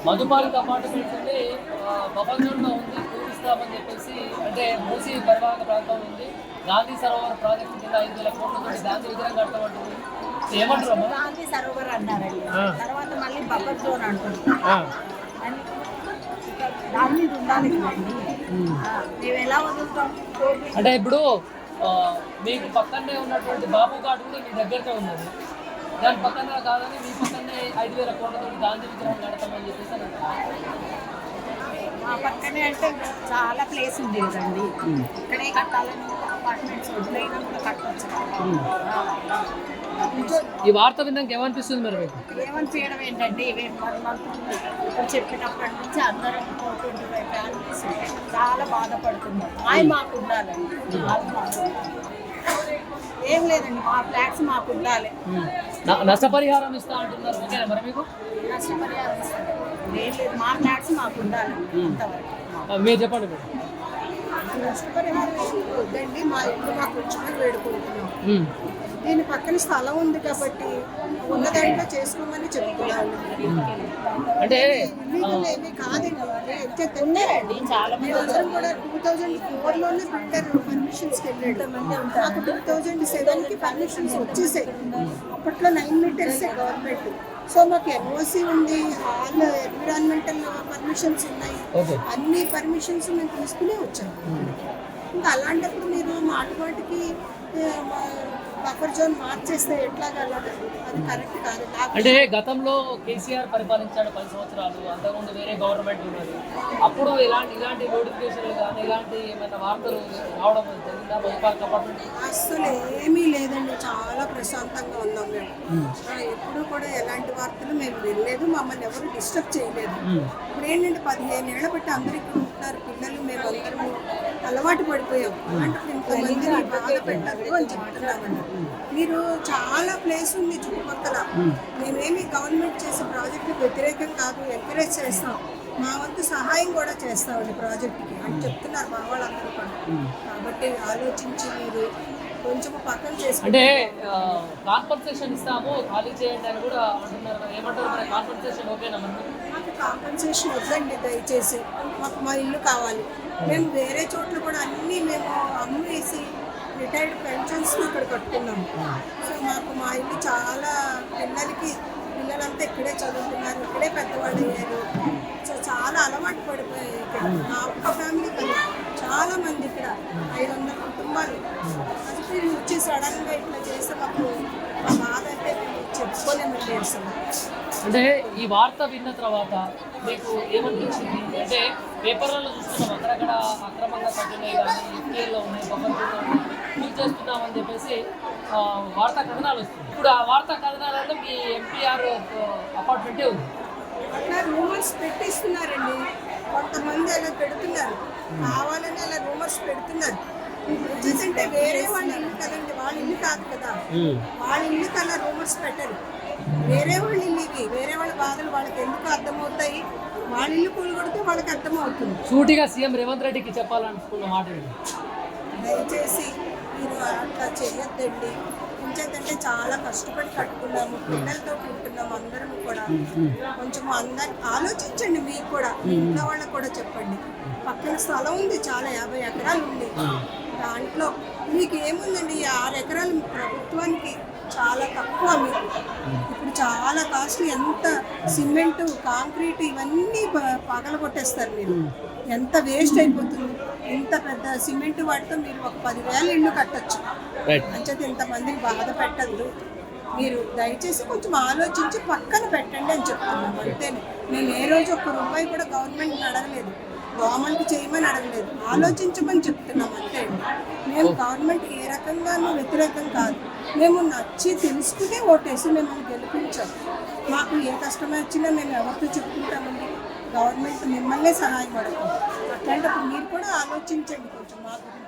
మధుపాలిక apartments ఉంది, buffer జోన్లో ఉంది, పూరిస్తామని చెప్పేసి అంటే మూసీ పరివాహక ప్రాంతం ఉంది. గాంధీ సరోవర్ ప్రాజెక్టు కింద 5,000 కోట్లతో గాంధీ విగ్రహం కడతామంటుంది. ఏమంటారు? గాంధీ సరోవర్ అన్నారండి, తర్వాత మళ్ళీ బఫర్ జోన్ అంటున్నారు. దాని మీద ఉండాలి కదండి, మేము ఎలా వదులుతాం? అంటే ఇప్పుడు మీకు పక్కనే ఉన్నటువంటి బాబు ఘాట్ కూడా మీ దగ్గరకే ఉన్నది, దాని పక్కన కాదని మీ పక్కనే 5,000 కోట్లతో గాంధీ విగ్రహం కడతామని చెప్పేసి మా పక్కనే అంటే చాలా ప్లేస్ ఉంది కదండి, ఇక్కడే కట్టాలని అపార్ట్మెంట్స్ వదిలేనా కూడా కట్టవచ్చు. ఈ వార్త విన్నాక ఏమనిపిస్తుంది మరి మీకు? ఏమనిపించడం ఏంటంటే ఇవే 1 month ఇప్పుడు చెప్పినప్పటి నుంచి అందరం 25 ఫ్యామిలీస్ చాలా బాధపడుతున్నారు. మాకు ఉండాలండి, ఏం లేదండి, మా ఫ్లాట్స్ మాకు ఉండాలి. నష్టపరిహారం ఇస్తా అంటున్నారు, ఓకేనా మరి మీకు? నష్టపరిహారం ఇస్తారు, ఏం లేదు, మా ఫ్లాట్స్ మాకు ఉండాలి అంతవరకు. మీరు చెప్పండి మేడం. నష్టపరిహారం వద్దండి, మా ఇల్లు మాకు ఉంచుకొని వేడుకుంటున్నాం. దీని పక్కన స్థలం ఉంది కాబట్టి ఉన్న దాంట్లో చేసుకోమని చెప్తున్నాను. అంటే ఏమీ కాదండి, తిన్నారండి చాలా మంది. అందరం కూడా 2004లోనే బిల్డర్ పర్మిషన్స్కి వెళ్ళాడు, మాకు 2007కి పర్మిషన్స్ వచ్చేసాయి. అప్పట్లో 9 మీటర్సే గవర్నమెంట్. సో మాకు ఎన్ఓసి ఉంది, హాల్ ఎన్విరాన్మెంటల్ పర్మిషన్స్ ఉన్నాయి, అన్ని పర్మిషన్స్ మేము తీసుకునే వచ్చాము. ఇంకా అలాంటప్పుడు మీరు మాటికి బఫర్ జోన్ మార్చేస్తే ఎట్లాగా? అది కరెక్ట్ కాదు. అంటే గతంలో కేసీఆర్ పరిపాలించాడు 10 సంవత్సరాలు, అంతకుముందు వేరే గవర్నమెంట్ ఉన్నది. అప్పుడు ఇలాంటి నోటిఫికేషన్లు కానీ ఇలాంటి ఏమైనా వార్తలు రావడం జరిగిందా? మధుపాలిక అపార్ట్మెంట్ అసలు ఏమీ లేదండి, చాలా ప్రశాంతంగా ఉన్నాం మేము. ఎప్పుడు కూడా ఎలాంటి వార్తలు మేము వెళ్ళలేదు, మమ్మల్ని ఎవరు డిస్టర్బ్ చేయలేదు. ఇప్పుడు ఏంటంటే 15 ఏళ్ళ బట్టి అందరూ ఇక్కడ ఉంటున్నారు, పిల్లలు మేము అందరము అలవాటు పడిపోయాం. అలాంటి ఇంతమంది బాధ పెట్టద్దు అని చెప్తున్నామండి. మీరు చాలా ప్లేస్ ఉంది చుట్టుపక్కల, మేమేమి గవర్నమెంట్ చేసే ప్రాజెక్టు వ్యతిరేకం కాదు, ఎంకరేజ్ చేస్తాం, మా వంతు సహాయం కూడా చేస్తామండి ప్రాజెక్టుకి అని చెప్తున్నారు మా వాళ్ళందరూ కూడా. కాబట్టి ఆలోచించి మీరు కొంచెం పక్కన చేసుకుంటే. అంటే కాంపన్సేషన్ ఇస్తాము, ఖాళీ చేయండి అని కూడా అంటున్నారు, ఏమంటారు మరి? కాంపన్సేషన్ ఓకేనా? మాకు కాంపన్సేషన్ వద్దండి దయచేసి, మాకు మా ఇల్లు కావాలి. మేము వేరే చోట్ల కూడా అన్నీ మేము అమ్మేసి రిటైర్డ్ పెన్షన్స్ ఇక్కడ కట్టుకున్నాము. సో మాకు మా ఇల్లు చాలా పిల్లలంతా ఇక్కడే చదువుతున్నారు, ఇక్కడే పెద్దవాళ్ళు అయ్యారు. సో చాలా అలవాటు పడిపోయాయి ఇక్కడ. నా ఒక్క ఫ్యామిలీ కదా, చాలా మంది ఇక్కడ 500 కుటుంబాలు. అది మీరు వచ్చి సడన్గా ఇట్లా చేస్తే మాకు మా బాధ అయితే మేము చెప్పుకోలేమండి అసలు. అంటే ఈ వార్త విన్న తర్వాత మీకు ఏమనిపించింది? అంటే పేపర్లలో చూస్తున్నాం అక్కడక్కడ అక్రమంగా కట్టున్నాయి కానీ ఎఫ్టీఎల్లో ఉన్నాయి, బొమ్మలు పూజ చేస్తున్నామని చెప్పేసి వార్తా కథనాలు వస్తుంది. ఇప్పుడు ఆ వార్తా కథనాలలో మీ ఎంపీఆర్ అపార్ట్మెంటే ఉంది. అట్లా రూమర్స్ పెట్టిస్తున్నారండి, కొంతమంది అలా పెడుతున్నారు, కావాలని అలా రూమర్స్ పెడుతున్నారు. ఎందుకంటే వేరే వాళ్ళ ఇల్లు కదండి, వాళ్ళ ఇల్లు కాదు కదా, వాళ్ళ ఇల్లుకి అలా రూమర్స్ పెట్టరు. వేరే వాళ్ళ ఇల్లు ఇవి, వేరే వాళ్ళ బాధలు వాళ్ళకి ఎందుకు అర్థమవుతాయి, వాళ్ళ ఇల్లు కూలగొడితే వాళ్ళకి అర్థమవుతుంది. సూటిగా సీఎం రేవంత్ రెడ్డికి చెప్పాలనుకున్న మాట దయచేసి మీరు అట్లా చెయ్యొద్దండి. ఇంచేతంటే చాలా కష్టపడి కట్టుకున్నాము, పిల్లలతో ఉంటున్నాము అందరం కూడా. కొంచెం అందరు ఆలోచించండి, మీకు కూడా ఇంట్లో వాళ్ళకి కూడా చెప్పండి. పక్కన స్థలం ఉంది, చాలా 50 ఎకరాలు ఉంది, దాంట్లో మీకు ఏముందండి, 6 ఎకరాలు ప్రభుత్వానికి చాలా తక్కువ. మీకు ఇప్పుడు చాలా కాస్ట్లీ, ఎంత సిమెంటు కాంక్రీట్ ఇవన్నీ పగలగొట్టేస్తారు మీరు, ఎంత వేస్ట్ అయిపోతుంది. ఇంత పెద్ద సిమెంట్ వాటితో మీరు ఒక 10,000 ఇళ్ళు కట్టచ్చు. అంచేత ఇంతమందిని బాధ పెట్టద్దు. మీరు దయచేసి కొంచెం ఆలోచించి పక్కన పెట్టండి అని చెప్తున్నాం అంతేనే. మేము ఏ రోజు ₹1 కూడా గవర్నమెంట్ని అడగలేదు, గవర్నమెంట్కి చేయమని అడగలేదు, ఆలోచించమని చెప్తున్నాం అంతే అండి. మేము గవర్నమెంట్కి ఏ రకంగానూ వ్యతిరేకం కాదు, మేము నచ్చి తెలుసుకునే ఓటేసి మిమ్మల్ని గెలిపించాం. మాకు ఏ కష్టం వచ్చినా మేము ఎవరితో చెప్పుకుంటామండి, గవర్నమెంట్ మిమ్మల్నే సహాయపడతాం. అట్లాంటప్పుడు మీరు కూడా ఆలోచించండి కొంచెం మా గురించి.